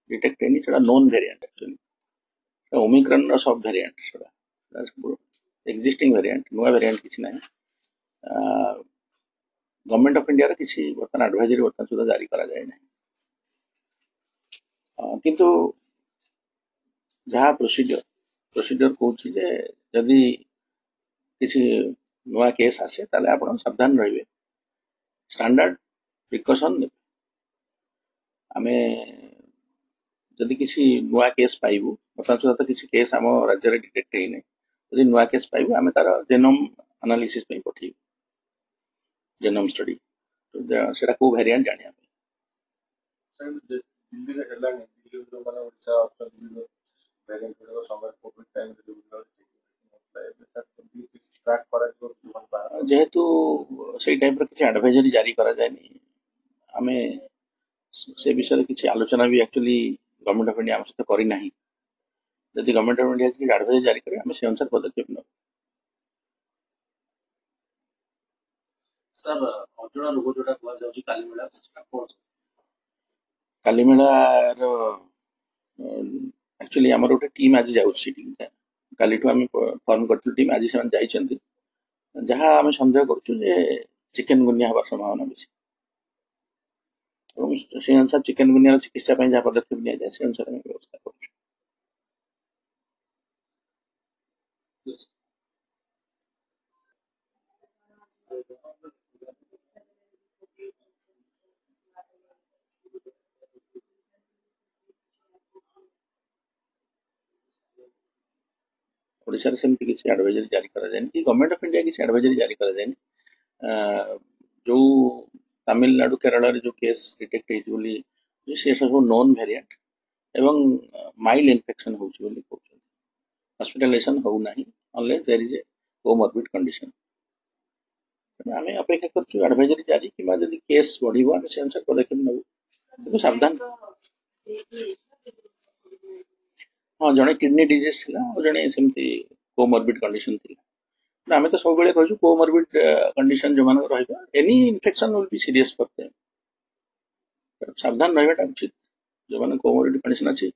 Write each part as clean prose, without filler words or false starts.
detect नहीं सेटा known variant actually Omicron रो सब वेरिएंट सेटा एक्जिस्टिंग वेरिएंट नुआ वेरिएंट किछि नै गवर्नमेंट ऑफ इंडिया रे किछि बर्तन एडवाइजरी बर्तन सुधा जारी करा जाय नै किंतु जहाँ प्रोसीजर कहूँ जे जदि किसी नुआ केस आसे ताले आपण सावधान रहिबे स्टैंडर्ड प्रिकॉशन ने आमे जदि किसी नुआ केस पाइबु बर्तमान सुधा तो किसी केस आम राज्य रे डिटेक्ट हेइ नै जदि नुआ केस पाइबु आमे तार जेनोम एनालिसिस पे पठेबु जेनोम स्टडी तो सेटा को वेरिएंट जानिया दिल्ली रे हेला नै दिल्ली जो माने ओडिसा ऑप्शन दिल्ली वेरिएंट गुडा समय कोविड टाइम रे जो ट्रैक करा जो जेहेतु सेई टाइप रे किछि एडवाइजरी जारी करा जाय नै आमे से विषय किसी आलोचना भी एक्चुअली गवर्नमेंट ऑफ इंडिया आम सहित करी नहीं जदि गवर्नमेंट ऑफ इंडिया किसी एडवाइजरी जारी करे आम से अनुसार पदक्षेप न सर अजଣା रोग जोटा कुआ जाउची कालीमेला कालीमेला रो एक्चुअली हमर गोटे टीम आज जाउची काली ठो हम फॉर्म करथि टीम आज से जाई छथि जहां हम संदेह करछु जे चिकन गुनिया हवा संभावना बेसी ଏବଂ ସେ ଅନୁସାରେ ଚିକେନ ଗୁନିଆର ଚିକିତ୍ସା ପାଇଁ ଯାହା ପଦକ୍ଷେପ ନିଆଯାଏ ସେ ଅନୁସାରେ ଆମେ ବ୍ୟବସ୍ଥା କରୁଛୁ ओडिशा रे सेमति किछि एडवाइजरी जारी करा जायनि कि गवर्नमेंट ऑफ इंडिया किछि एडवाइजरी जारी करा जायनि जो तमिलनाडु केरल रे जो केस डिटेक्ट हेछि बोली से सब नोन वेरिएंट एवं माइल्ड इन्फेक्शन होछि बोली कहउछन हॉस्पिटलाइजेशन हो नाही unless there is a comorbid condition आमे अपेक्षा करछु एडवाइजरी जारी किबा जदि केस बढ़िबो आमे से अनुसार पदक्षेप नबु तो सावधान हाँ जने किडनी डिजीज थिला और जने सेमती कोमॉर्बिड कंडीशन थिला आमे तो सब बेले कहछु कोमॉर्बिड कंडीशन जो मान रहइबा any infection will be serious for them सावधान रहबाटा उचित जो मान कोमॉर्बिड कंडीशन अछि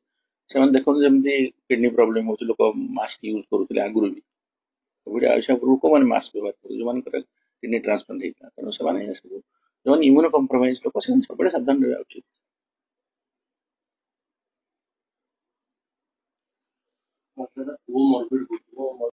से मान देखो जेमती किडनी प्रॉब्लम होछि लोक मास्क यूज करूथिले आगुरु भी कोविड आइसा लोक मान मास्क व्यवहार करू जो मान किडनी ट्रांसप्लांट हेता तनो से माने सब जो इम्यूनो कॉम्प्रोमाइज लोक से सब बेले सावधान रहबा उचित मतलब कोमॉर्बिड